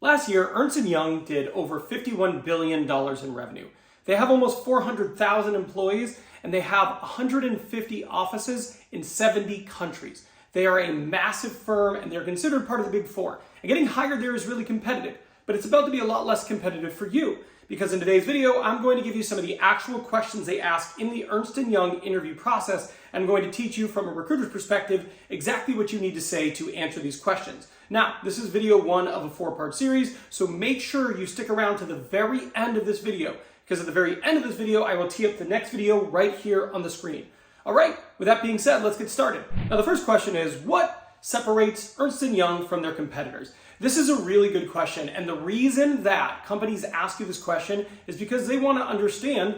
Last year, Ernst Young did over $51 billion in revenue. They have almost 400,000 employees, and they have 150 offices in 70 countries. They are a massive firm, and they're considered part of the Big Four. And getting hired there is really competitive, but it's about to be a lot less competitive for you, because in today's video, I'm going to give you some of the actual questions they ask in the Ernst Young interview process. I'm going to teach you from a recruiter's perspective exactly what you need to say to answer these questions. Now, this is video one of a 4-part series, so make sure you stick around to the very end of this video, because at the very end of this video, I will tee up the next video right here on the screen. All right, with that being said, let's get started. Now, the first question is, what separates Ernst Young from their competitors? This is a really good question, and the reason that companies ask you this question is because they want to understand,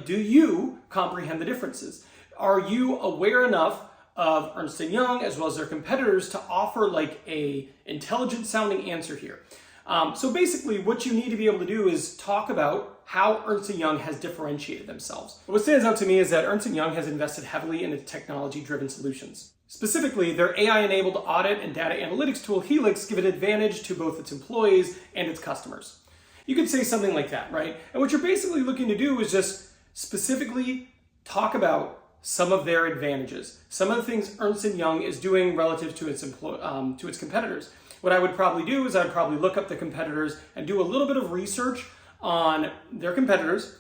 do you comprehend the differences? Are you aware enough of Ernst Young as well as their competitors to offer a intelligent sounding answer here? So basically what you need to be able to do is talk about how Ernst Young has differentiated themselves. What stands out to me is that Ernst Young has invested heavily in its technology-driven solutions. Specifically, their AI-enabled audit and data analytics tool, Helix, give an advantage to both its employees and its customers. You could say something like that, right? And what you're basically looking to do is just specifically talk about some of their advantages, some of the things Ernst Young is doing relative to its competitors. What I would probably do is I'd probably look up the competitors and do a little bit of research on their competitors.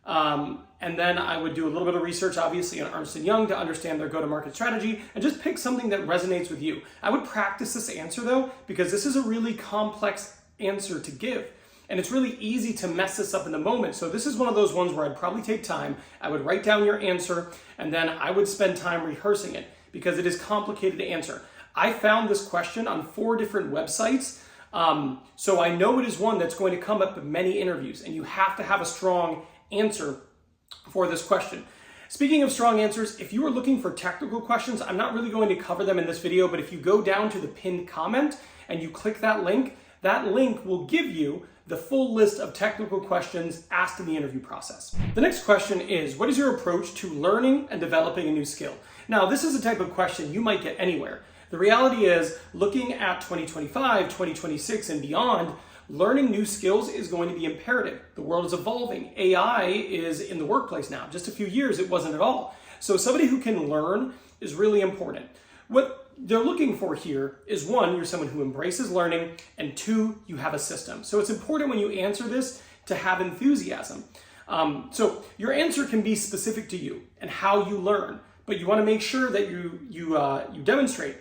And then I would do a little bit of research, obviously, on Ernst Young to understand their go-to-market strategy and just pick something that resonates with you. I would practice this answer, though, because this is a really complex answer to give. And it's really easy to mess this up in the moment. So this is one of those ones where I'd probably take time. I would write down your answer, and then I would spend time rehearsing it because it is complicated to answer. I found this question on 4 different websites. So I know it is one that's going to come up in many interviews, and you have to have a strong answer for this question. Speaking of strong answers, if you are looking for technical questions, I'm not really going to cover them in this video, but if you go down to the pinned comment and you click that link will give you the full list of technical questions asked in the interview process. The next question is, what is your approach to learning and developing a new skill? Now, this is a type of question you might get anywhere. The reality is, looking at 2025, 2026, and beyond, learning new skills is going to be imperative. The world is evolving. AI is in the workplace now. Just a few years, it wasn't at all. So somebody who can learn is really important. What they're looking for here is 1, you're someone who embraces learning, and 2, you have a system. So it's important when you answer this to have enthusiasm. So your answer can be specific to you and how you learn, but you want to make sure that you demonstrate,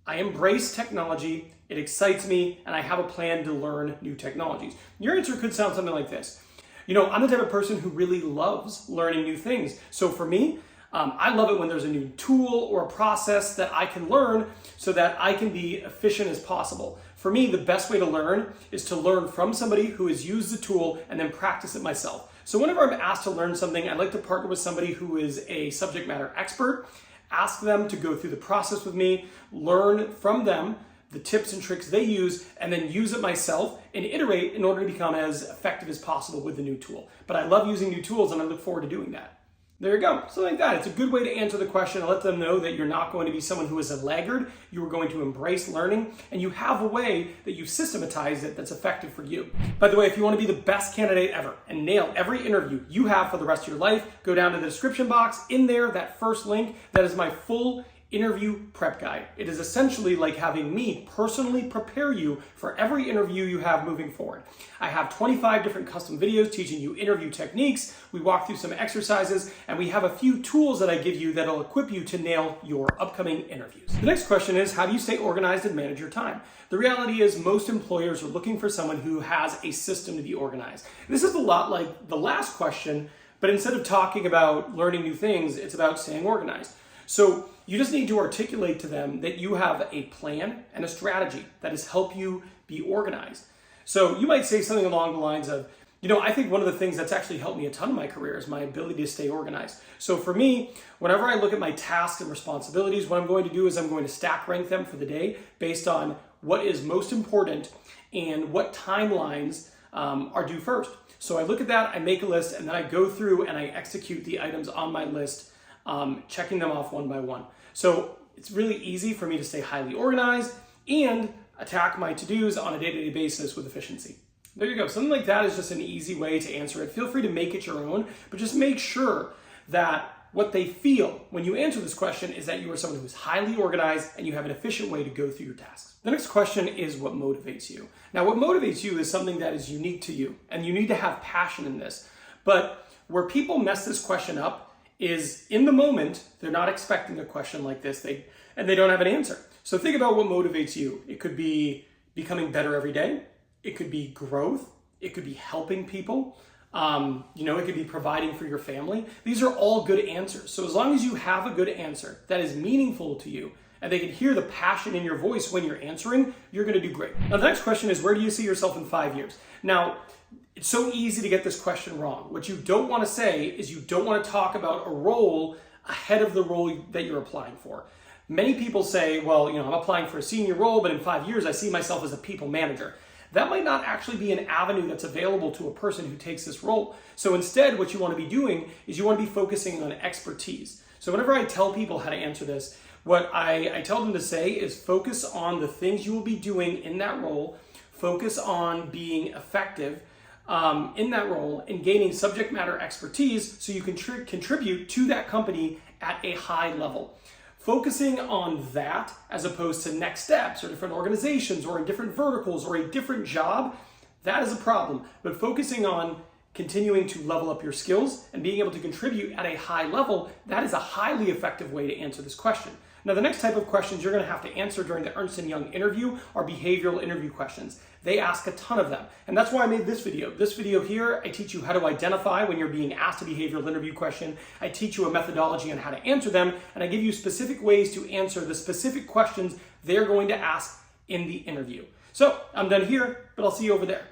I embrace technology, it excites me, and I have a plan to learn new technologies. Your answer could sound something like this. I'm the type of person who really loves learning new things. So for me, I love it when there's a new tool or a process that I can learn so that I can be efficient as possible. For me, the best way to learn is to learn from somebody who has used the tool and then practice it myself. So whenever I'm asked to learn something, I like to partner with somebody who is a subject matter expert, ask them to go through the process with me, learn from them the tips and tricks they use, and then use it myself and iterate in order to become as effective as possible with the new tool. But I love using new tools, and I look forward to doing that. There you go, something like that. It's a good way to answer the question and let them know that you're not going to be someone who is a laggard. You are going to embrace learning, and you have a way that you systematize it that's effective for you. By the way, if you want to be the best candidate ever and nail every interview you have for the rest of your life, go down to the description box. In there, that first link, that is my full interview prep guide. It is essentially like having me personally prepare you for every interview you have moving forward. I have 25 different custom videos teaching you interview techniques. We walk through some exercises, and we have a few tools that I give you that'll equip you to nail your upcoming interviews. The next question is, how do you stay organized and manage your time? The reality is most employers are looking for someone who has a system to be organized. This is a lot like the last question, but instead of talking about learning new things, it's about staying organized. So you just need to articulate to them that you have a plan and a strategy that has helped you be organized. So you might say something along the lines of, I think one of the things that's actually helped me a ton in my career is my ability to stay organized. So for me, whenever I look at my tasks and responsibilities, what I'm going to do is I'm going to stack rank them for the day based on what is most important and what timelines are due first. So I look at that, I make a list, and then I go through and I execute the items on my list, checking them off one by one. So it's really easy for me to stay highly organized, and attack my to-dos on a day-to-day basis with efficiency. There you go. Something like that is just an easy way to answer it. Feel free to make it your own, but just make sure that what they feel when you answer this question is that you are someone who is highly organized and you have an efficient way to go through your tasks. The next question is what motivates you. Now, what motivates you is something that is unique to you, and you need to have passion in this. But where people mess this question up is in the moment, they're not expecting a question like this, and they don't have an answer. So think about what motivates you. It could be becoming better every day. It could be growth. It could be helping people. It could be providing for your family. These are all good answers. So as long as you have a good answer that is meaningful to you and they can hear the passion in your voice when you're answering, you're going to do great. Now, the next question is, where do you see yourself in 5 years? Now, it's so easy to get this question wrong. What you don't want to say is you don't want to talk about a role ahead of the role that you're applying for. Many people say, well, I'm applying for a senior role, but in 5 years, I see myself as a people manager. That might not actually be an avenue that's available to a person who takes this role. So instead, what you want to be doing is you want to be focusing on expertise. So whenever I tell people how to answer this, what I tell them to say is focus on the things you will be doing in that role, focus on being effective in that role and gaining subject matter expertise so you can contribute to that company at a high level. Focusing on that as opposed to next steps or different organizations or in different verticals or a different job, that is a problem. But focusing on continuing to level up your skills and being able to contribute at a high level, that is a highly effective way to answer this question. Now, the next type of questions you're going to have to answer during the Ernst Young interview are behavioral interview questions. They ask a ton of them. And that's why I made this video. This video here, I teach you how to identify when you're being asked a behavioral interview question. I teach you a methodology on how to answer them, and I give you specific ways to answer the specific questions they're going to ask in the interview. So I'm done here, but I'll see you over there.